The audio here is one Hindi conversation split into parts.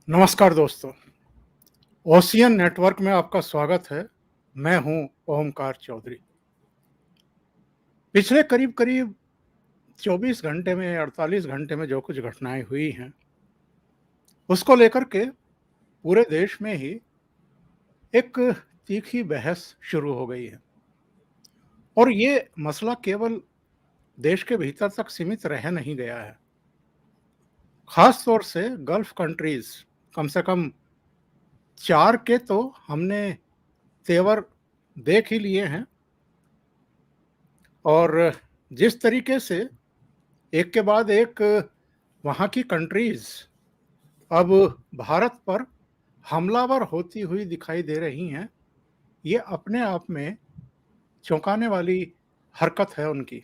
नमस्कार दोस्तों, ओशियन नेटवर्क में आपका स्वागत है। मैं हूं ओमकार चौधरी। पिछले करीब 24 घंटे में 48 घंटे में जो कुछ घटनाएं हुई हैं, उसको लेकर के पूरे देश में ही एक तीखी बहस शुरू हो गई है। और ये मसला केवल देश के भीतर तक सीमित रह नहीं गया है। खास तौर से गल्फ कंट्रीज, कम से कम 4 के तो हमने तेवर देख ही लिए हैं। और जिस तरीके से एक के बाद एक वहाँ की कंट्रीज अब भारत पर हमलावर होती हुई दिखाई दे रही हैं, ये अपने आप में चौंकाने वाली हरकत है उनकी।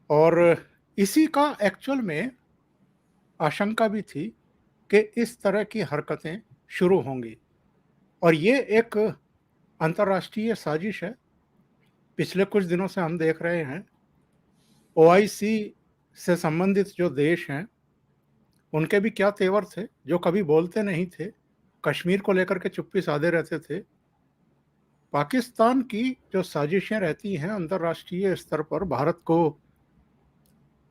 और इसी का एक्चुअल में आशंका भी थी कि इस तरह की हरकतें शुरू होंगी। और ये एक अंतर्राष्ट्रीय साजिश है। पिछले कुछ दिनों से हम देख रहे हैं, ओआईसी से संबंधित जो देश हैं, उनके भी क्या तेवर थे, जो कभी बोलते नहीं थे, कश्मीर को लेकर के चुप्पी साधे रहते थे। पाकिस्तान की जो साजिशें रहती हैं अंतर्राष्ट्रीय स्तर पर भारत को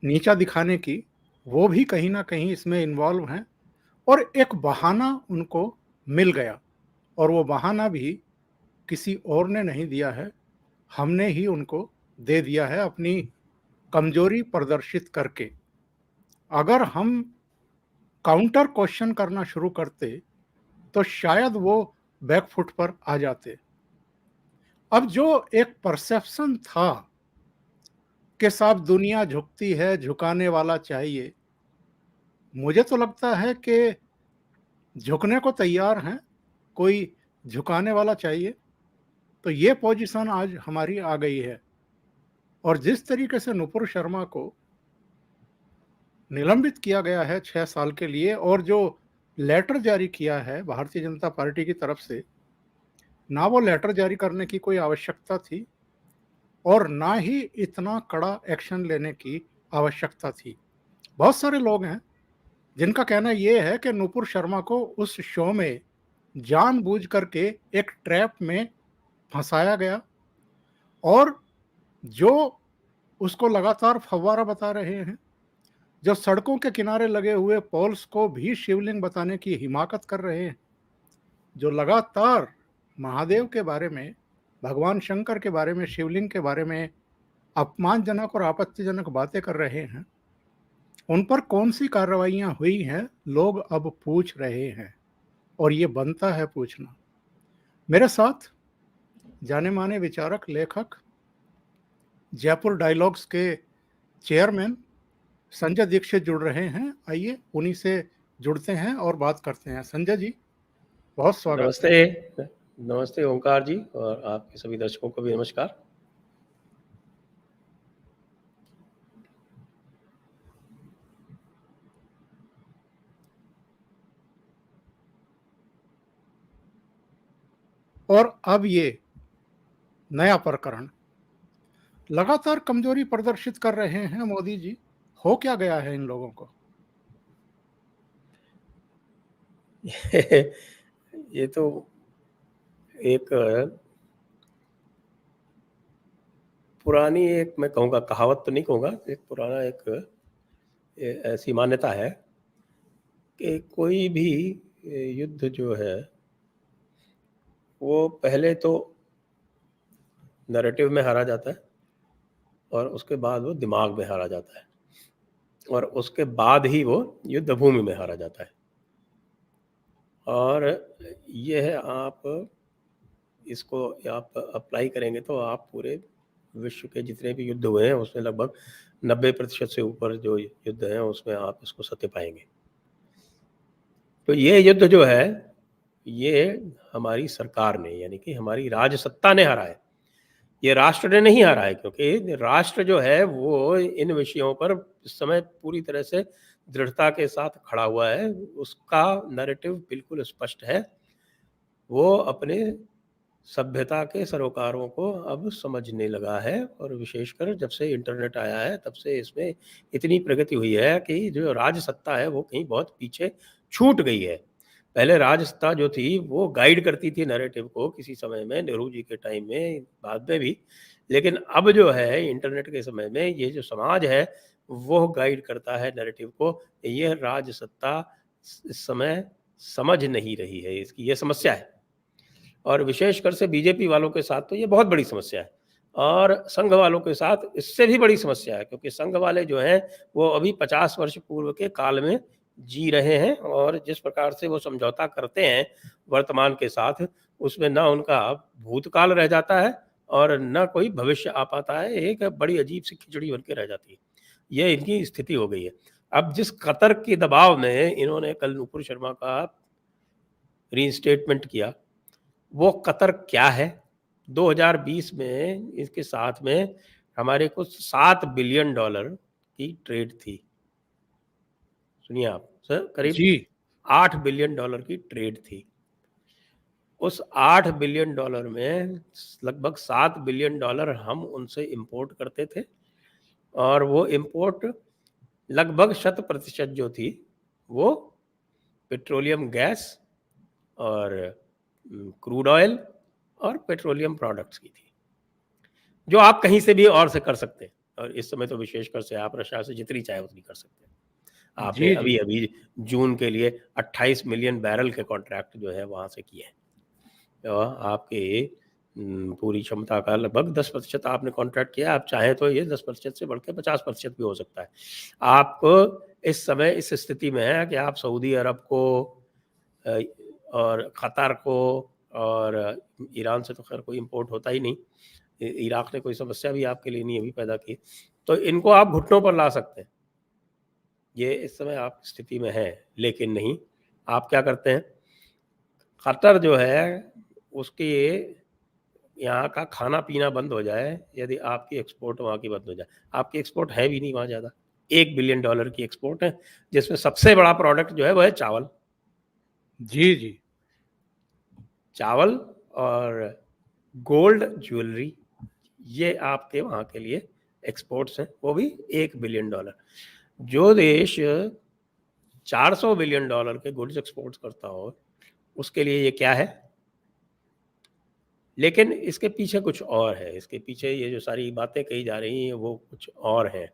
नीचा दिखाने की, वो भी कहीं ना कहीं इसमें इन्वॉल्व हैं। और एक बहाना उनको मिल गया, और वो बहाना भी किसी और ने नहीं दिया है, हमने ही उनको दे दिया है अपनी कमजोरी प्रदर्शित करके। अगर हम काउंटर क्वेश्चन करना शुरू करते तो शायद वो बैकफुट पर आ जाते। अब जो एक परसेप्शन था कि साहब दुनिया झुकती है, झुकाने वाला चाहिए, मुझे तो लगता है कि झुकने को तैयार हैं, कोई झुकाने वाला चाहिए। तो ये पोजीशन आज हमारी आ गई है। और जिस तरीके से नुपुर शर्मा को निलंबित किया गया है 6 साल के लिए, और जो लेटर जारी किया है भारतीय जनता पार्टी की तरफ से, ना वो लेटर जारी करने की कोई आवश्यकता थी और ना ही इतना कड़ा एक्शन लेने की आवश्यकता थी। बहुत सारे लोग हैं जिनका कहना ये है कि नुपुर शर्मा को उस शो में जानबूझ करके एक ट्रैप में फंसाया गया, और जो उसको लगातार फव्वारा बता रहे हैं, जो सड़कों के किनारे लगे हुए पोल्स को भी शिवलिंग बताने की हिमाकत कर रहे हैं, जो लगातार महादेव के बारे में, भगवान शंकर के बारे में, शिवलिंग के बारे में अपमानजनक और आपत्तिजनक बातें कर रहे हैं, उन पर कौन सी कार्रवाइयां हुई हैं, लोग अब पूछ रहे हैं। और ये बनता है पूछना। मेरे साथ जाने माने विचारक, लेखक, जयपुर डायलॉग्स के चेयरमैन संजय दीक्षित जुड़ रहे हैं। आइए उन्हीं से जुड़ते हैं और बात करते हैं। संजय जी, बहुत स्वागत। नमस्ते। नमस्ते ओंकार जी, और आपके सभी दर्शकों को भी नमस्कार। और अब ये नया प्रकरण, लगातार कमजोरी प्रदर्शित कर रहे हैं मोदी जी। हो क्या गया है इन लोगों को? ये तो एक पुरानी, एक मैं कहूँगा, कहावत तो नहीं कहूँगा, एक पुराना एक ऐसी मान्यता है कि कोई भी युद्ध जो है वो पहले तो नैरेटिव में हारा जाता है, और उसके बाद वो दिमाग में हारा जाता है, और उसके बाद ही वो युद्ध भूमि में हारा जाता है। और ये है, आप इसको आप अप्लाई करेंगे तो आप पूरे विश्व के जितने भी युद्ध हुए हैं उसमें लगभग 90% से ऊपर जो युद्ध हैं उसमें आप इसको सत्य पाएंगे। तो ये युद्ध जो है, ये हमारी सरकार ने, यानी कि हमारी राजसत्ता ने हारा है, ये राष्ट्र ने नहीं हारा है। क्योंकि राष्ट्र जो है वो इन विषयों पर इस समय पूरी तरह से दृढ़ता के साथ खड़ा हुआ है, उसका नैरेटिव बिल्कुल स्पष्ट है। वो अपने सभ्यता के सरोकारों को अब समझने लगा है, और विशेषकर जब से इंटरनेट आया है तब से इसमें इतनी प्रगति हुई है कि जो राजसत्ता है वो कहीं बहुत पीछे छूट गई है। पहले राजसत्ता जो थी वो गाइड करती थी नैरेटिव को, किसी समय में नेहरू जी के टाइम में, बाद में भी। लेकिन अब जो है इंटरनेट के समय में ये जो समाज है वो गाइड करता है नैरेटिव को। ये राजसत्ता इस समय समझ नहीं रही है, इसकी ये समस्या है। और विशेषकर से बीजेपी वालों के साथ तो ये बहुत बड़ी समस्या है, और संघ वालों के साथ इससे भी बड़ी समस्या है, क्योंकि संघ वाले जो हैं वो अभी 50 वर्ष पूर्व के काल में जी रहे हैं, और जिस प्रकार से वो समझौता करते हैं वर्तमान के साथ, उसमें ना उनका भूतकाल रह जाता है और ना कोई भविष्य आ पाता है। एक बड़ी अजीब सी खिचड़ी बन के रह जाती है। ये इनकी स्थिति हो गई है। अब जिस कतर के दबाव में इन्होंने कल नुपुर शर्मा का रीइंस्टेटमेंट किया, वो कतर क्या है? 2020 में इसके साथ में हमारे कुछ $7 बिलियन की ट्रेड थी। सुनिए आप सर, करीब जी। $8 बिलियन की ट्रेड थी। उस $8 बिलियन में लगभग $7 बिलियन हम उनसे इंपोर्ट करते थे, और वो इंपोर्ट लगभग 100% जो थी वो पेट्रोलियम गैस और क्रूड ऑयल और पेट्रोलियम प्रोडक्ट्स की थी, जो आप कहीं से भी और से कर सकते हैं। और इस समय तो विशेषकर से आप रशिया से जितनी चाहे उतनी कर सकते हैं। आपने जी, जी। अभी-अभी जून के लिए 28 मिलियन बैरल के कॉन्ट्रैक्ट जो है वहाँ से किए हैं। आपके पूरी क्षमता का लगभग 10% आपने कॉन्ट्रैक्ट किया। आप चाहें तो ये 10% से बढ़ के 50% भी हो सकता है। आप इस समय इस स्थिति में हैं कि आप सऊदी अरब को अ, और कतर को, और ईरान से तो खैर कोई इंपोर्ट होता ही नहीं। इराक ने कोई समस्या भी आपके लिए नहीं अभी पैदा की, तो इनको आप घुटनों पर ला सकते हैं। ये इस समय आप स्थिति में हैं, लेकिन नहीं, आप क्या करते हैं, कतर जो है उसके यहाँ का खाना-पीना बंद हो जाए, यदि आपकी एक्सपोर्ट वहाँ की बंद हो जाए। आपकी एक्सपोर्ट है भी नहीं वहाँ ज़्यादा। $1 बिलियन की एक्सपोर्ट है, जिसमें सबसे बड़ा प्रोडक्ट जो है वो है चावल। जी, जी। चावल और गोल्ड ज्वेलरी, ये आपके वहाँ के लिए एक्सपोर्ट्स हैं, वो भी $1 बिलियन। जो देश $400 बिलियन के गुड्स एक्सपोर्ट करता हो, उसके लिए ये क्या है? लेकिन इसके पीछे कुछ और है, इसके पीछे ये जो सारी बातें कही जा रही हैं वो कुछ और हैं।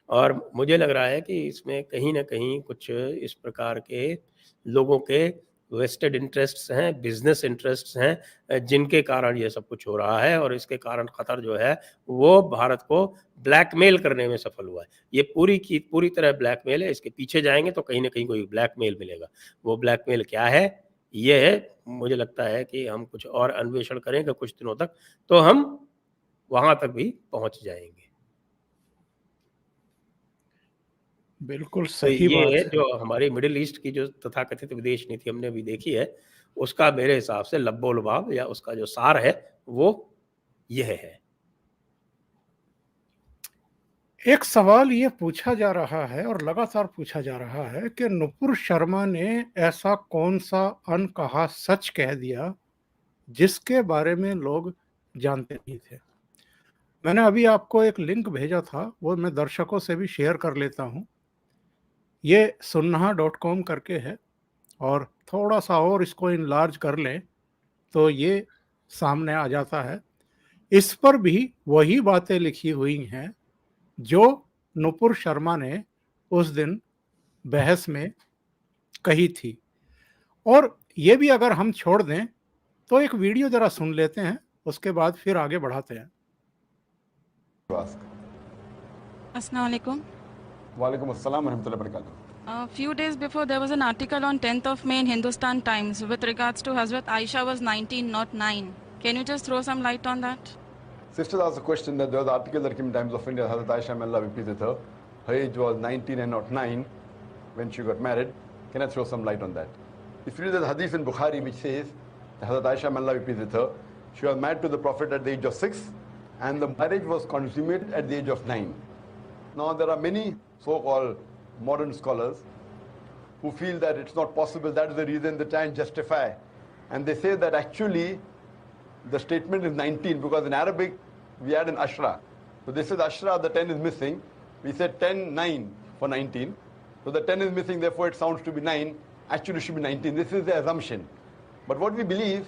और मुझे लग रहा है कि इसमें कहीं न कहीं कुछ इस प्रकार के लोगों के वेस्टेड इंटरेस्ट्स हैं, बिज़नेस इंटरेस्ट्स हैं, जिनके कारण ये सब कुछ हो रहा है, और इसके कारण कतर जो है वो भारत को ब्लैकमेल करने में सफल हुआ है। ये पूरी की पूरी तरह ब्लैकमेल है, इसके पीछे जाएँगे तो कहीं न कहीं कोई ब्लैकमेल मिलेगा। वो ब्लैकमेल क्या है? ये है, मुझे लगता है कि हम कुछ और अन्वेषण करेंगे कुछ दिनों तक, तो हम वहाँ तक भी पहुँच जाएँगे। बिल्कुल तो सही ये बात है। जो हमारी मिडल ईस्ट की जो तथाकथित विदेश नीति हमने अभी देखी है, उसका मेरे हिसाब से लब्बो-लुभाव या उसका जो सार है, वो यह है। एक सवाल ये पूछा जा रहा है और लगातार पूछा जा रहा है कि नुपुर शर्मा ने ऐसा कौन-सा अनकहा सच कह दिया, जिसके बारे में लोग जानते नहीं थे। मैंने अभी आपको एक लिंक भेजा था, वो मैं दर्शकों से भी शेयर कर लेता हूँ। ये sunnah.com करके है, और थोड़ा-सा और इसको एनलार्ज कर लें, तो ये सामने आ जाता है। इस पर भी वही बातें लिखी हुई हैं, जो नुपुर शर्मा ने उस दिन बहस में कही थी। और ये भी अगर हम छोड़ दें, तो एक वीडियो ज़रा सुन लेते हैं, उसके बाद फिर आगे बढ़ाते हैं। Assalamu alaikum. Walaikum assalam wa rahmatullahi wa barakatuh. A few days before, there was an article on 10th of May in Hindustan Times with regards to Hazrat Aisha was 19, not 9. Can you just throw some light on that? Sisters asked a question that there was an article that came in Times of India, Hazrat Aisha, may Allah be pleased with her. Her age was 19 and not 9 when she got married. Can I throw some light on that? If you read the hadith in Bukhari which says that Hazrat Aisha, may Allah be pleased with her, she was married to the Prophet at the age of 6 and the marriage was consummated at the age of 9. Now there are many so-called modern scholars who feel that it's not possible. That is the reason they try and justify. And they say that actually the statement is 19 because in Arabic we add an ashra. So this is ashra, the 10 is missing. We said 10, 9 for 19. So the 10 is missing, therefore it sounds to be 9. Actually it should be 19. This is the assumption. But what we believe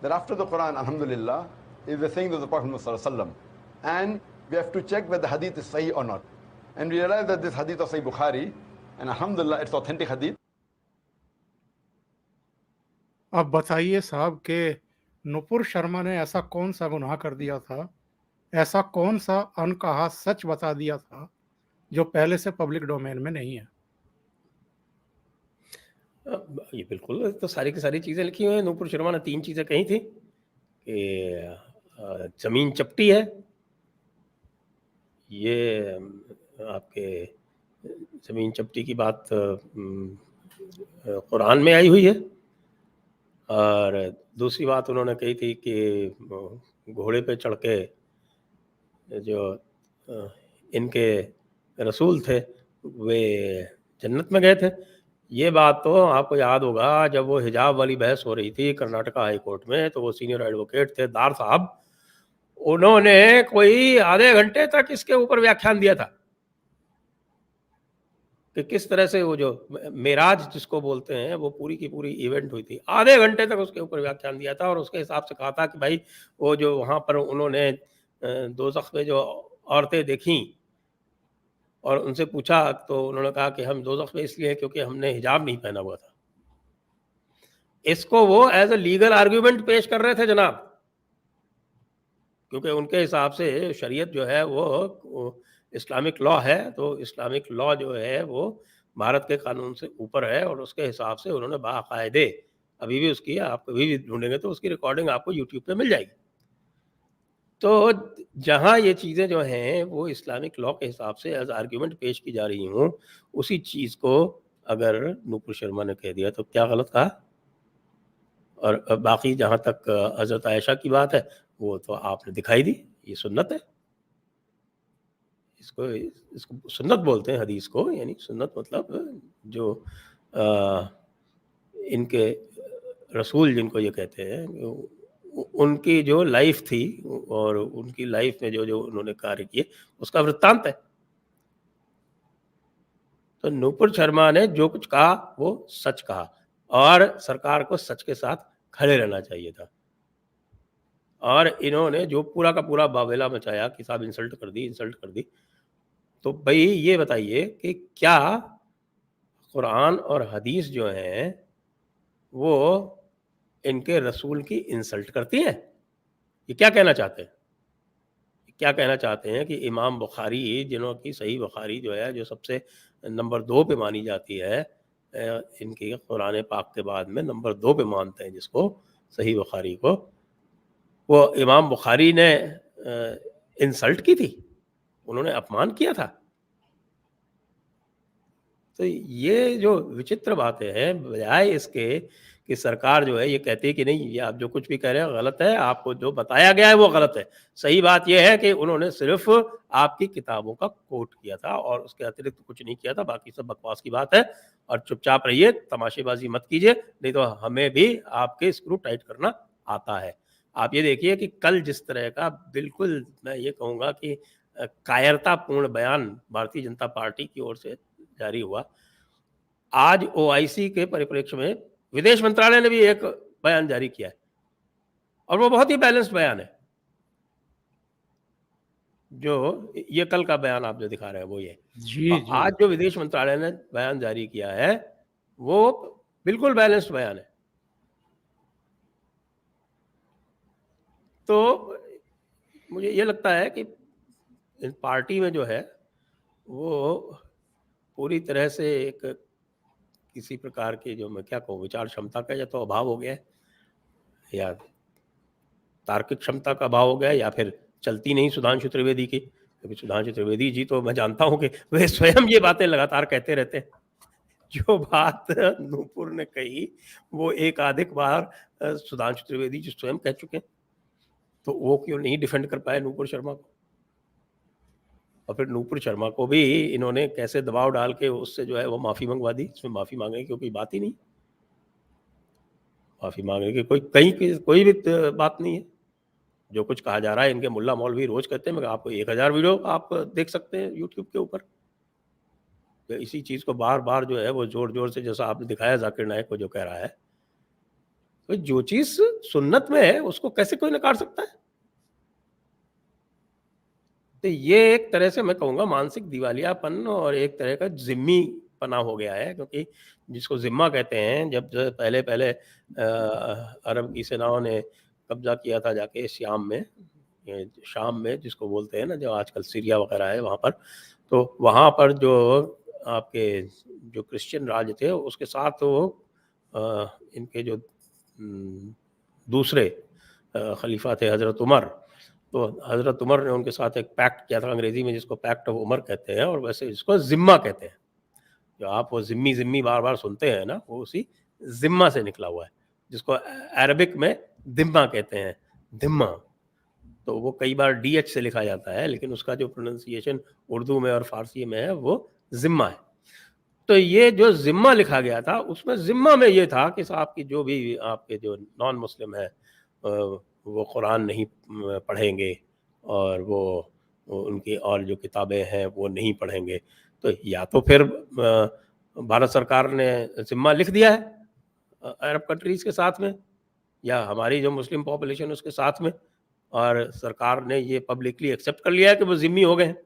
that after the Quran, alhamdulillah, is the saying of the Prophet Muhammad, and we have to check whether the hadith is sahih or not. And we realize that this hadith of Sahih Bukhari, and alhamdulillah, it's authentic hadith. अब बताइए साहब कि नुपुर शर्मा ने ऐसा कौन सा गुनाह कर दिया था, ऐसा कौन सा अनकहा सच बता दिया था जो पहले से पब्लिक डोमेन में नहीं है। ये बिल्कुल, तो सारी की सारी चीज़ें लिखी हुई हैं। नूपुर शर्मा ने 3 चीज़ें कही थी कि ज़मीन चपटी है, ये आपके ज़मीन चपटी की बात कुरान में आई हुई है, और दूसरी बात उन्होंने कही थी कि घोड़े पे चढ़ के जो इनके रसूल थे वे जन्नत में गए थे। ये बात तो आपको याद होगा जब वो हिजाब वाली बहस हो रही थी कर्नाटका हाई कोर्ट में, तो वो सीनियर एडवोकेट थे दार साहब, उन्होंने कोई आधे घंटे तक इसके ऊपर व्याख्यान दिया था कि किस तरह से वो जो मेराज जिसको बोलते हैं वो पूरी की पूरी इवेंट हुई थी। आधे घंटे तक उसके ऊपर व्याख्यान दिया था और उसके हिसाब से कहा था कि भाई वो जो वहाँ पर उन्होंने दोज़ख में जो औरतें देखी और उनसे पूछा तो उन्होंने कहा कि हम दोज़ख में इसलिए क्योंकि हमने हिजाब नहीं पहना हुआ था। इसको वो एज अ लीगल आर्ग्यूमेंट पेश कर रहे थे जनाब, क्योंकि उनके हिसाब से शरीयत जो है वो इस्लामिक लॉ है, तो इस्लामिक लॉ जो है वो भारत के कानून से ऊपर है, और उसके हिसाब से उन्होंने बाकायदे, अभी भी उसकी आप कभी भी ढूंढेंगे तो उसकी रिकॉर्डिंग आपको यूट्यूब पे मिल जाएगी। तो जहाँ ये चीज़ें जो हैं वो इस्लामिक लॉ के हिसाब से एज आर्ग्यूमेंट पेश की जा रही हूँ, उसी चीज़ को अगर नूपुर शर्मा ने कह दिया तो क्या गलत कहा। और बाकी जहाँ तक हज़रत आयशा की बात है वो तो आपने दिखाई दी, ये सुन्नत है। इसको सुन्नत बोलते हैं हदीस को, यानी सुन्नत मतलब जो इनके रसूल जिनको ये कहते हैं उनकी जो लाइफ थी और उनकी लाइफ में जो जो उन्होंने कार्य किए उसका वृत्तांत है। तो नूपुर शर्मा ने जो कुछ कहा वो सच कहा, और सरकार को सच के साथ खड़े रहना चाहिए था। और इन्होंने जो पूरा का पूरा बावेला मचाया कि साहब इंसल्ट कर दी, तो भाई ये बताइए कि क्या कुरान और हदीस जो हैं वो इनके रसूल की इंसल्ट करती हैं? ये क्या कहना चाहते हैं? क्या कहना चाहते हैं कि इमाम बुखारी, जिन्हों की सही बुखारी जो है जो सबसे नंबर 2 पे मानी जाती है, इनकी कुरान पाक के बाद में नंबर 2 पे मानते हैं जिसको सही बुखारी को, वो इमाम बुखारी ने इंसल्ट की थी, उन्होंने अपमान किया था। तो ये जो विचित्र बातें हैं, बजाय इसके कि सरकार जो है ये कहती है कि नहीं ये आप जो कुछ भी कह रहे हैं गलत है, आपको जो बताया गया है वो गलत है। सही बात ये है कि उन्होंने सिर्फ आपकी किताबों का कोट किया था और उसके अतिरिक्त कुछ नहीं किया था, बाकी सब बकवास की बात है। और चुपचाप रहिए, तमाशेबाजी मत कीजिए, नहीं तो हमें भी आपके स्क्रू टाइट करना आता है। आप ये देखिए कि कल जिस तरह का बिल्कुल मैं ये कहूँगा कि कायरतापूर्ण बयान भारतीय जनता पार्टी की ओर से जारी हुआ, आज ओआईसी के परिप्रेक्ष्य में विदेश मंत्रालय ने भी एक बयान जारी किया है और वो बहुत ही बैलेंस्ड बयान है। जो ये कल का बयान आप जो दिखा रहे हैं वो ये जी, और जी। आज जो विदेश मंत्रालय ने बयान जारी किया है वो बिल्कुल बैलेंस्ड बयान है। तो मुझे ये लगता है कि इस पार्टी में जो है वो पूरी तरह से एक किसी प्रकार की, जो मैं क्या कहूँ, विचार क्षमता का या तो अभाव हो गया है या तार्किक क्षमता का अभाव हो गया है, या फिर चलती नहीं सुधांशु त्रिवेदी की, क्योंकि सुधांशु त्रिवेदी जी तो मैं जानता हूँ कि वे स्वयं ये बातें लगातार कहते रहते हैं। जो बात नूपुर ने कही वो एक आधिक बार सुधांशु त्रिवेदी जी स्वयं कह चुके हैं, तो वो क्यों नहीं डिफेंड कर पाए नूपुर शर्मा को। और फिर नूपुर शर्मा को भी इन्होंने कैसे दबाव डाल के उससे जो है वो माफ़ी मंगवा दी। इसमें माफ़ी मांगने की कोई बात ही नहीं, माफ़ी मांगने की कोई भी बात नहीं है। जो कुछ कहा जा रहा है, इनके मुल्ला मौलवी रोज़ कहते हैं, मगर आपको 1000 वीडियो आप देख सकते हैं यूट्यूब के ऊपर। तो इसी चीज़ को बार-बार जो है वो ज़ोर-ज़ोर से, जैसा आपने दिखाया ज़ाकिर नाइक को जो कह रहा है, तो जो चीज़ सुन्नत में है उसको कैसे कोई नकार सकता है? तो ये एक तरह से मैं कहूँगा मानसिक दिवालियापन और एक तरह का ज़िम्मीपना हो गया है, क्योंकि जिसको ज़िम्मा कहते हैं, जब जो पहले अरब की सेनाओं ने कब्ज़ा किया था जाके श्याम में, ये शाम में जिसको बोलते हैं ना, जो आजकल सीरिया वग़ैरह है वहाँ पर, तो वहाँ पर जो आपके जो क्रिश्चियन राज थे उसके साथ वो इनके जो दूसरे खलीफा थे हज़रत उमर, तो हज़रत उमर ने उनके साथ एक पैक्ट किया था अंग्रेज़ी में, जिसको पैक्ट ऑफ उमर कहते हैं, और वैसे इसको ज़िम्मा कहते हैं। जो आप वो ज़िम्मी बार-बार सुनते हैं ना, वो उसी ज़िम्मा से निकला हुआ है, जिसको अरबिक में दिम्मा कहते हैं, दिम्मा। तो वो कई बार डीएच से लिखा जाता है, लेकिन उसका जो प्रोनंसिएशन उर्दू में और फ़ारसी में है वो ज़िम्मा है। तो ये जो ज़िम्मा लिखा गया था, उसमें ज़िम्मा में ये था कि साहब की जो भी आपके जो नॉन मुस्लिम हैं वो कुरान नहीं पढ़ेंगे, और वो उनकी और जो किताबें हैं वो नहीं पढ़ेंगे। तो या तो फिर भारत सरकार ने ज़िम्मा लिख दिया है अरब कंट्रीज़ के साथ में, या हमारी जो मुस्लिम पॉपुलेशन उसके साथ में, और सरकार ने ये पब्लिकली एक्सेप्ट कर लिया है कि वो ज़िम्मी हो गए हैं।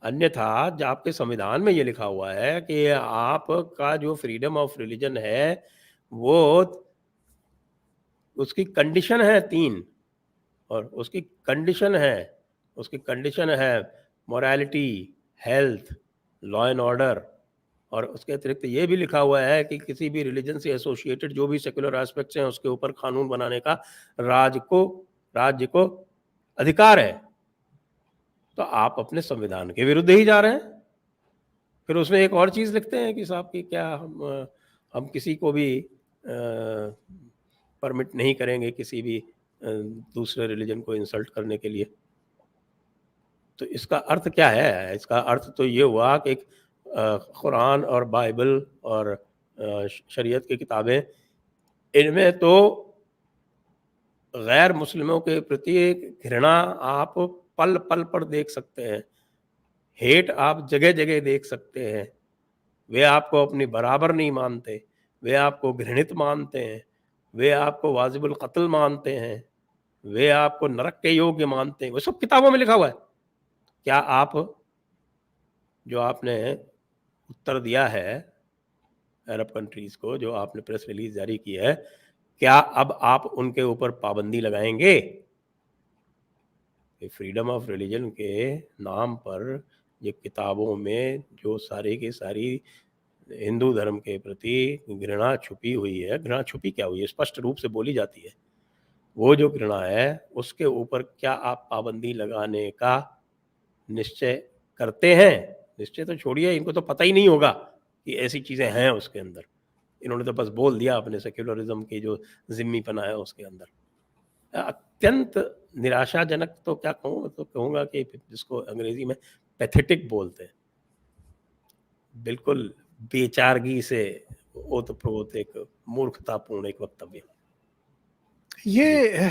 अन्यथा जो आपके संविधान में ये लिखा हुआ है कि आपका जो फ्रीडम ऑफ रिलीजन है, वो उसकी कंडीशन है 3, और उसकी कंडीशन है morality, health, law and order, और उसके अतिरिक्त ये भी लिखा हुआ है कि किसी भी रिलीजन से एसोसिएटेड जो भी सेक्युलर एस्पेक्ट्स हैं उसके ऊपर कानून बनाने का राज्य को अधिकार है। तो आप अपने संविधान के विरुद्ध ही जा रहे हैं। फिर उसमें एक और चीज़ लिखते हैं कि साहब कि क्या हम किसी को भी परमिट नहीं करेंगे किसी भी दूसरे रिलीजन को इंसल्ट करने के लिए। तो इसका अर्थ क्या है? इसका अर्थ तो ये हुआ कि एक कुरान और बाइबल और शरीयत की किताबें, इनमें तो गैर मुस्लिमों के प्रति एक घृणा आप पल-पल पर देख सकते हैं। हेट आप जगह-जगह देख सकते हैं। वे आपको अपनी बराबर नहीं मानते, वे आपको घृणित मानते हैं, वे आपको वाजिबुल कत्ल मानते हैं, वे आपको नरक के योग्य मानते हैं। वो सब किताबों में लिखा हुआ है। क्या आप जो आपने उत्तर दिया है अरब कंट्रीज़ को, जो आपने प्रेस रिलीज़ जारी की है, क्या अब आप उनके ऊपर पाबंदी लगाएँगे? कि फ्रीडम ऑफ रिलीजन के नाम पर ये किताबों में जो सारी की सारी हिंदू धर्म के प्रति घृणा छुपी हुई है, घृणा छुपी क्या हुई है, स्पष्ट रूप से बोली जाती है। वो जो घृणा है, उसके ऊपर क्या आप पाबंदी लगाने का निश्चय करते हैं? निश्चय तो छोड़िए, इनको तो पता ही नहीं होगा कि ऐसी चीज़ें हैं उसके अंदर। इन्होंने तो बस बोल दिया अपने सेक्युलरिज़्म की जो ज़िम्मीपना है उसके अंदर। अत्यंत निराशाजनक तो क्या कहूँ, तो कहूँगा कि जिसको अंग्रेज़ी में पैथेटिक बोलते हैं। बिल्कुल बेचारगी से ओत-प्रोत एक मूर्खतापूर्ण एक वक्तव्य। ये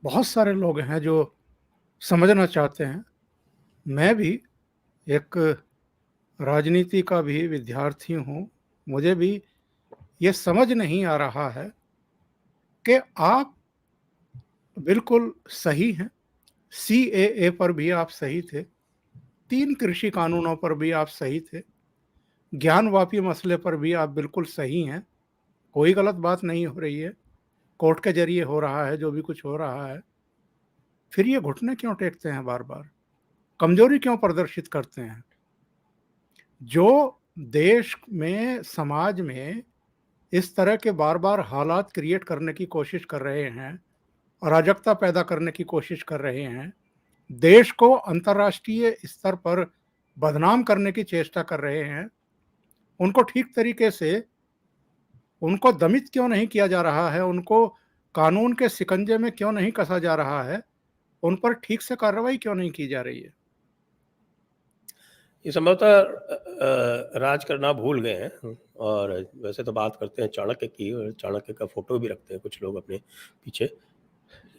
बहुत सारे लोग हैं जो समझना चाहते हैं। मैं भी एक राजनीति का भी विद्यार्थी हूँ। मुझे भी ये समझ नहीं आ रहा है कि आप बिल्कुल सही हैं। सीएए पर भी आप सही थे। 3 कृषि कानूनों पर भी आप सही थे। ज्ञानवापी मसले पर भी आप बिल्कुल सही हैं। कोई गलत बात नहीं हो रही है। कोर्ट के ज़रिए हो रहा है जो भी कुछ हो रहा है। फिर ये घुटने क्यों टेकते हैं बार-बार? कमज़ोरी क्यों प्रदर्शित करते हैं? जो देश में, समाज में इस तरह के बार-बार हालात क्रिएट करने की कोशिश कर रहे हैं, अराजकता पैदा करने की कोशिश कर रहे हैं, देश को अंतर्राष्ट्रीय स्तर पर बदनाम करने की चेष्टा कर रहे हैं, उनको ठीक तरीके से उनको दमित क्यों नहीं किया जा रहा है? उनको कानून के शिकंजे में क्यों नहीं कसा जा रहा है? उन पर ठीक से कार्रवाई क्यों नहीं की जा रही है? ये संभवतः राज करना भूल गए हैं। और वैसे तो बात करते हैं चाणक्य की, और चाणक्य का फोटो भी रखते हैं कुछ लोग अपने पीछे।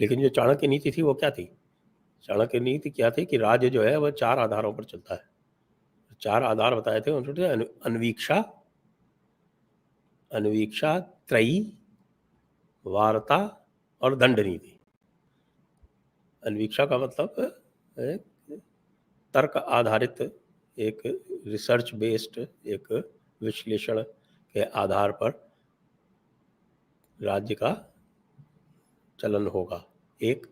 लेकिन जो चाणक्य नीति थी वो क्या थी? चाणक्य नीति क्या थी कि राज्य जो है वह 4 आधारों पर चलता है। 4 आधार बताए थे उन्होंने, अन्वीक्षा, अन्वीक्षा, त्रयी, वार्ता और दंड नीति। अन्वीक्षा का मतलब एक तर्क आधारित, एक रिसर्च बेस्ड, एक विश्लेषण के आधार पर राज्य का चलन होगा। एक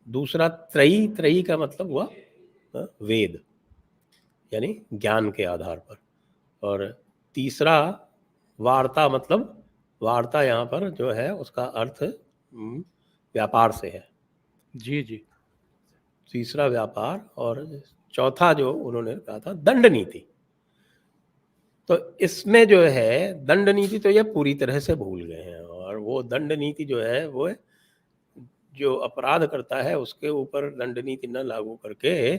दूसरा त्रयी, त्रयी का मतलब हुआ वेद, यानी ज्ञान के आधार पर। और तीसरा वार्ता, मतलब वार्ता यहाँ पर जो है उसका अर्थ व्यापार से है। जी, जी। तीसरा व्यापार, और चौथा जो उन्होंने कहा था दंड नीति। तो इसमें जो है दंड नीति तो ये पूरी तरह से भूल गए हैं। और वो दंड नीति जो है वो जो अपराध करता है उसके ऊपर दंड नीति न लागू करके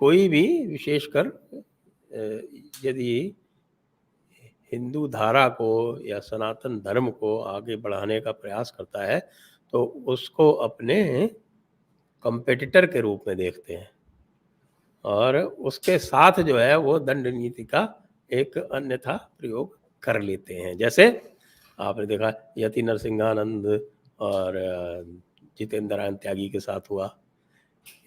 कोई भी, विशेषकर यदि हिंदू धारा को या सनातन धर्म को आगे बढ़ाने का प्रयास करता है तो उसको अपने कंपेटिटर के रूप में देखते हैं, और उसके साथ जो है वो दंड नीति का एक अन्यथा प्रयोग कर लेते हैं। जैसे आपने देखा यति नरसिंहानंद और जितेंद्रायण त्यागी के साथ हुआ,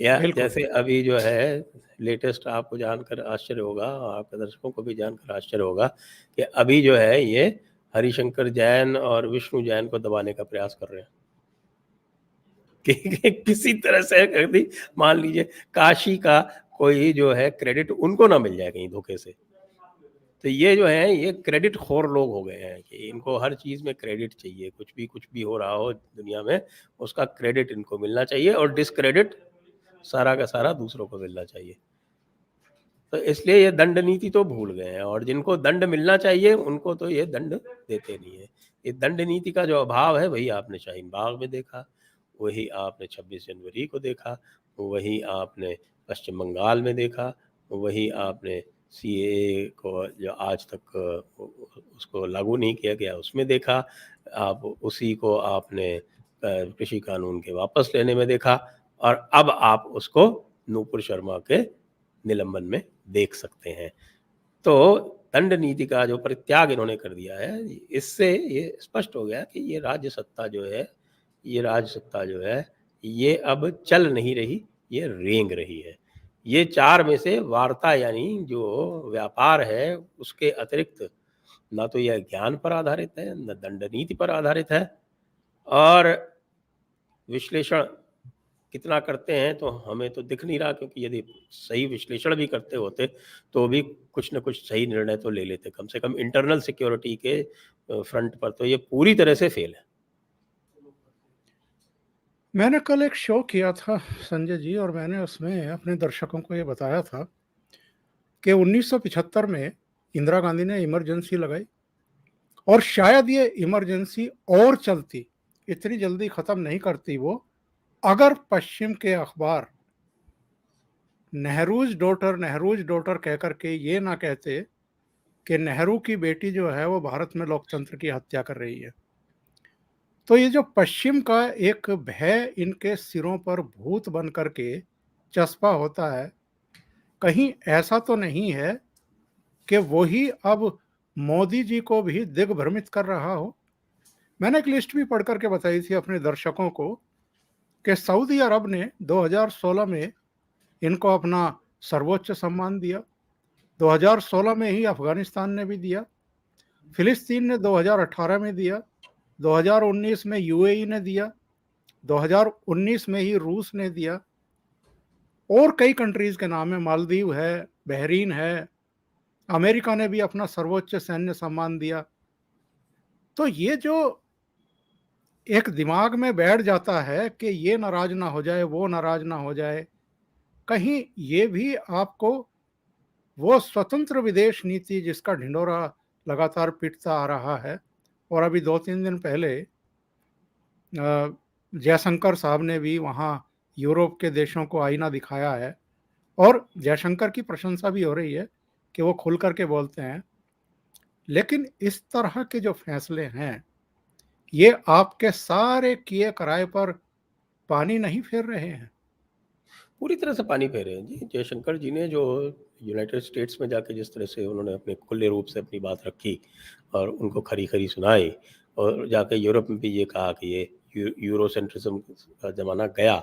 या बिल्कुल। जैसे अभी जो है लेटेस्ट, आपको जानकर आश्चर्य होगा, आपके दर्शकों को भी जानकर आश्चर्य होगा कि अभी जो है ये हरिशंकर जैन और विष्णु जैन को दबाने का प्रयास कर रहे हैं कि किसी तरह से कभी मान लीजिए काशी का कोई जो है क्रेडिट उनको ना मिल जाए कहीं धोखे से। तो ये जो है ये क्रेडिट खोर लोग हो गए हैं कि इनको हर चीज़ में क्रेडिट चाहिए, कुछ भी हो रहा हो दुनिया में उसका क्रेडिट इनको मिलना चाहिए, और डिस्क्रेडिट सारा का सारा दूसरों को मिलना चाहिए। तो इसलिए ये दंड नीति तो भूल गए हैं, और जिनको दंड मिलना चाहिए उनको तो ये दंड देते नहीं है। ये दंड नीति का जो अभाव है वही आपने शाहीन बाग में देखा, वही आपने 26 जनवरी को देखा, वही आपने पश्चिम बंगाल में देखा, वही आपने सीएए को जो आज तक उसको लागू नहीं किया गया उसमें देखा, आप उसी को आपने कृषि कानून के वापस लेने में देखा, और अब आप उसको नूपुर शर्मा के निलंबन में देख सकते हैं। तो दंड नीति का जो परित्याग इन्होंने कर दिया है, इससे ये स्पष्ट हो गया कि ये राज्य सत्ता जो है, ये राज सत्ता जो है, ये अब चल नहीं रही, ये रेंग रही है। ये 4 में से वार्ता यानी जो व्यापार है उसके अतिरिक्त ना तो यह ज्ञान पर आधारित है, न दंड नीति पर आधारित है, और विश्लेषण कितना करते हैं तो हमें तो दिख नहीं रहा, क्योंकि यदि सही विश्लेषण भी करते होते तो भी कुछ न कुछ सही निर्णय तो ले लेते। कम से कम इंटरनल सिक्योरिटी के फ्रंट पर तो ये पूरी तरह से फेल है। मैंने कल एक शो किया था संजय जी, और मैंने उसमें अपने दर्शकों को ये बताया था कि 1975 में इंदिरा गांधी ने इमरजेंसी लगाई, और शायद ये इमरजेंसी और चलती, इतनी जल्दी खत्म नहीं करती वो, अगर पश्चिम के अखबार नेहरूज डॉटर कह करके ये ना कहते कि नेहरू की बेटी जो है वो भारत में लोकतंत्र की हत्या कर रही है। तो ये जो पश्चिम का एक भय इनके सिरों पर भूत बन करके चस्पा होता है, कहीं ऐसा तो नहीं है कि वही अब मोदी जी को भी दिग्भ्रमित कर रहा हो? मैंने एक लिस्ट भी पढ़ करके बताई थी अपने दर्शकों को कि सऊदी अरब ने 2016 में इनको अपना सर्वोच्च सम्मान दिया, 2016 में ही अफगानिस्तान ने भी दिया, फिलिस्तीन ने 2018 में दिया, 2019 में यूएई ने दिया, 2019 में ही रूस ने दिया, और कई कंट्रीज के नाम है, मालदीव है, बहरीन है, अमेरिका ने भी अपना सर्वोच्च सैन्य सम्मान दिया। तो ये जो एक दिमाग में बैठ जाता है कि ये नाराज ना हो जाए, वो नाराज ना हो जाए, कहीं ये भी आपको वो स्वतंत्र विदेश नीति जिसका ढिंढोरा लगातार पीटता आ रहा है, और अभी 2-3 दिन पहले जयशंकर साहब ने भी वहाँ यूरोप के देशों को आईना दिखाया है और जयशंकर की प्रशंसा भी हो रही है कि वो खुल करके बोलते हैं। लेकिन इस तरह के जो फैसले हैं, ये आपके सारे किए कराए पर पानी नहीं फेर रहे हैं? पूरी तरह से पानी फेरे हैं जी। जयशंकर जी ने जो यूनाइटेड स्टेट्स में जाके जिस तरह से उन्होंने अपने खुले रूप से अपनी बात रखी और उनको खरी-खरी सुनाई, और जाके यूरोप में भी ये कहा कि ये यूरोसेंट्रिज्म का ज़माना गया।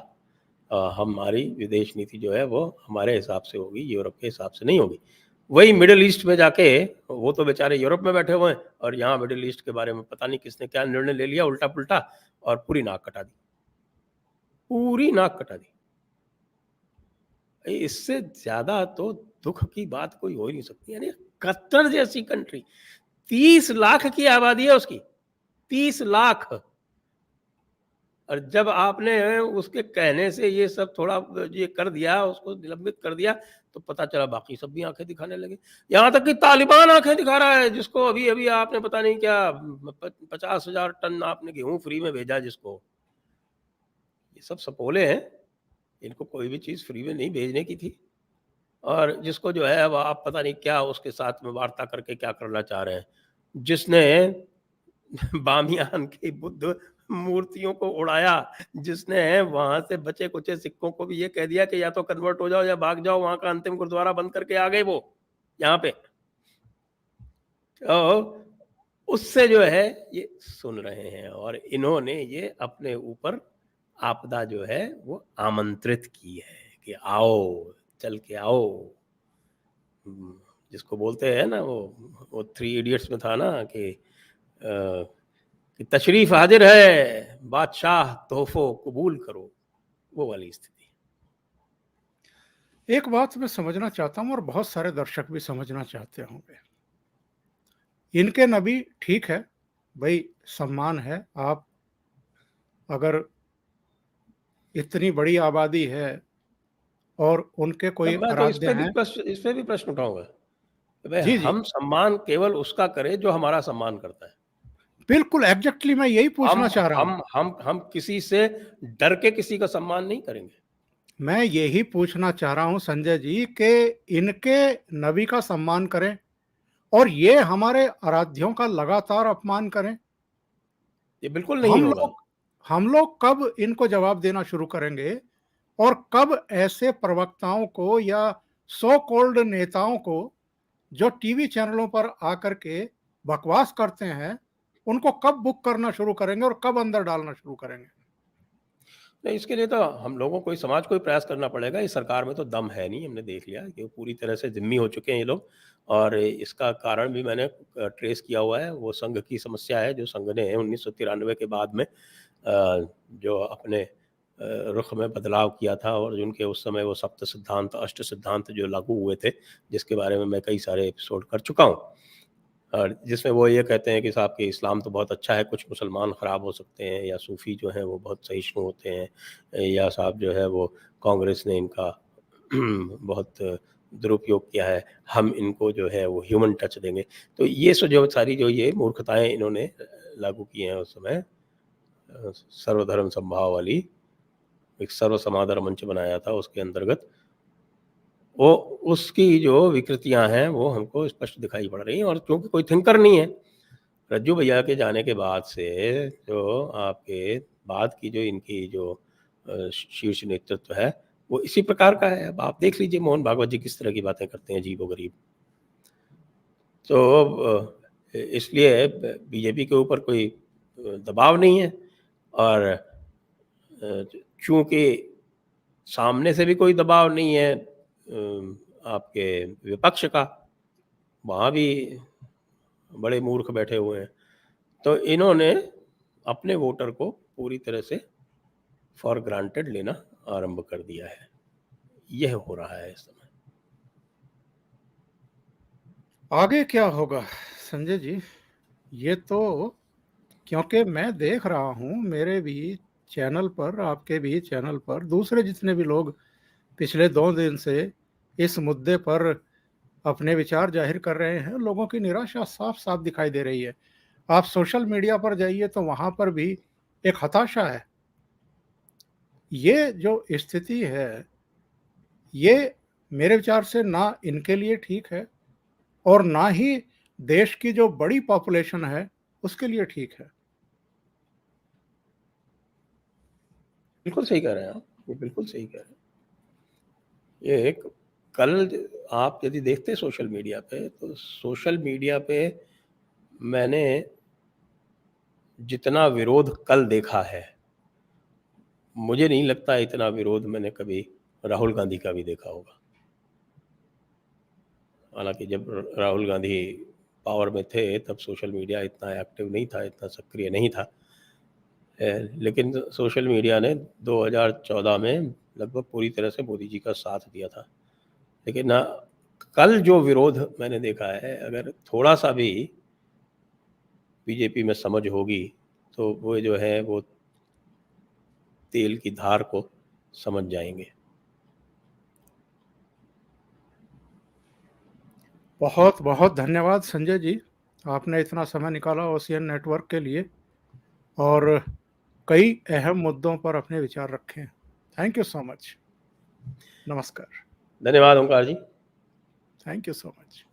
हमारी विदेश नीति जो है वो हमारे हिसाब से होगी, यूरोप के हिसाब से नहीं होगी। वही मिडल ईस्ट में जाके, वो तो बेचारे यूरोप में बैठे हुए हैं और यहाँ मिडल ईस्ट के बारे में पता नहीं किसने क्या निर्णय ले लिया उल्टा-पुल्टा, और पूरी नाक कटा दी। पूरी नाक कटा दी। इससे ज़्यादा तो दुःख की बात कोई हो ही नहीं सकती। यानी कतर जैसी कंट्री, 30 लाख की आबादी है उसकी, 30 लाख। और जब आपने उसके कहने से ये सब थोड़ा ये कर दिया, उसको निलंबित कर दिया, तो पता चला बाकी सब भी आँखें दिखाने लगे। यहाँ तक कि तालिबान आँखें दिखा रहा है, जिसको अभी-अभी आपने पता नहीं क्या 50,000 टन आपने गेहूँ फ्री में भेजा जिसको। ये सब सपोले हैं, इनको कोई भी चीज़ फ्री में नहीं भेजने की थी। और जिसको जो है अब आप पता नहीं क्या उसके साथ में वार्ता करके क्या करना चाह रहे हैं। जिसने बामियान की बुद्ध मूर्तियों को उड़ाया, जिसने वहाँ से बचे-कुचे सिक्कों को भी ये कह दिया कि या तो कन्वर्ट हो जाओ या भाग जाओ, वहाँ का अंतिम गुरुद्वारा बंद करके आ गए वो, यहाँ पे। तो उससे जो है ये सुन रहे हैं, और इन्होंने ये अपने ऊपर आपदा जो है वो आमंत्रित की है कि आओ, चल के आओ। जिसको बोलते हैं ना, वो थ्री इडियट्स में था ना कि तशरीफ हाजिर है, बादशाह तोहफो कबूल करो, वो वाली स्थिति। एक बात मैं समझना चाहता हूँ और बहुत सारे दर्शक भी समझना चाहते होंगे। इनके नबी ठीक है, भई सम्मान है। आप अगर इतनी बड़ी आबादी है और उनके कोई मैं तो आराध्य हैं। इस पे भी प्रश्न उठाऊंगा कि भाई जी, जी। हम सम्मान केवल उसका करें जो हमारा सम्मान करता है। बिल्कुल एग्ज़ैक्टली मैं यही पूछना चाह रहा हूँ। हम किसी से डर के किसी का सम्मान नहीं करेंगे। मैं यही पूछना चाह रहा हूँ संजय जी कि इनके नबी का सम्मान करें और ये हमारे आराध्यों का लगातार अपमान करें। ये बिल्कुल नहीं हम होगा। लोग हम लोग कब इनको जवाब देना शुरू करेंगे और कब ऐसे प्रवक्ताओं को या सो कॉल्ड नेताओं को जो टीवी चैनलों पर आकर के बकवास करते हैं, उनको कब बुक करना शुरू करेंगे और कब अंदर डालना शुरू करेंगे? नहीं, इसके लिए तो हम लोगों को, समाज को ही प्रयास करना पड़ेगा। इस सरकार में तो दम है नहीं, हमने देख लिया कि वो पूरी तरह से ज़िम्मी हो चुके हैं ये लोग। और इसका कारण भी मैंने ट्रेस किया हुआ है। वो संघ की समस्या है, जो संघ ने 1993 के बाद में जो अपने रुख में बदलाव किया था, और जिनके उस समय वो सप्त सिद्धांत, अष्ट सिद्धांत जो लागू हुए थे, जिसके बारे में मैं कई सारे एपिसोड कर चुका हूँ। और जिसमें वो ये कहते हैं कि साहब कि इस्लाम तो बहुत अच्छा है, कुछ मुसलमान ख़राब हो सकते हैं, या सूफ़ी जो हैं वो बहुत सहिष्णु होते हैं, या साहब जो है वो कांग्रेस ने इनका बहुत दुरुपयोग किया है, हम इनको जो है वो ह्यूमन टच देंगे। तो ये जो सारी जो ये मूर्खताएँ इन्होंने लागू की हैं उस समय, सर्वधर्म समभाव वाली, एक सर्व समादर मंच बनाया था उसके अंतर्गत, वो उसकी जो विकृतियाँ हैं वो हमको स्पष्ट दिखाई पड़ रही हैं। और चूँकि कोई थिंकर नहीं है, रज्जू भैया के जाने के बाद से जो आपके बाद की जो इनकी जो शीर्ष नेतृत्व है, वो इसी प्रकार का है। अब आप देख लीजिए मोहन भागवत जी किस तरह की बातें करते हैं अजीबो-गरीब। तो इसलिए बीजेपी के ऊपर कोई दबाव नहीं है, और चूँकि सामने से भी कोई दबाव नहीं है आपके विपक्ष का, वहाँ भी बड़े मूर्ख बैठे हुए हैं। तो इन्होंने अपने वोटर को पूरी तरह से फॉर ग्रांटेड लेना आरंभ कर दिया है। यह हो रहा है इस समय। आगे क्या होगा संजय जी? ये तो क्योंकि मैं देख रहा हूँ मेरे भी चैनल पर, आपके भी चैनल पर, दूसरे जितने भी लोग पिछले 2 दिन से इस मुद्दे पर अपने विचार ज़ाहिर कर रहे हैं, लोगों की निराशा साफ-साफ दिखाई दे रही है। आप सोशल मीडिया पर जाइए तो वहाँ पर भी एक हताशा है ये जो स्थिति है, ये मेरे विचार से ना इनके लिए ठीक है और ना ही देश की जो बड़ी पॉपुलेशन है, उसके लिए ठीक है। बिल्कुल सही कह रहे हैं आप, ये बिल्कुल सही कह रहे हैं। ये एक कल आप यदि देखते सोशल मीडिया पे, तो सोशल मीडिया पे मैंने जितना विरोध कल देखा है, मुझे नहीं लगता इतना विरोध मैंने कभी राहुल गांधी का भी देखा होगा। हालाँकि जब राहुल गांधी पावर में थे, तब सोशल मीडिया इतना एक्टिव नहीं था, इतना सक्रिय नहीं था। लेकिन सोशल मीडिया ने 2014 में लगभग पूरी तरह से मोदी जी का साथ दिया था। लेकिन कल जो विरोध मैंने देखा है, अगर थोड़ा-सा भी बीजेपी में समझ होगी, तो वो जो है वो तेल की धार को समझ जाएँगे। बहुत-बहुत धन्यवाद संजय जी, आपने इतना समय निकाला ओशियन नेटवर्क के लिए और कई अहम मुद्दों पर अपने विचार रखे। Thank you so much. नमस्कार। धन्यवाद Omkar ji. Thank you so much.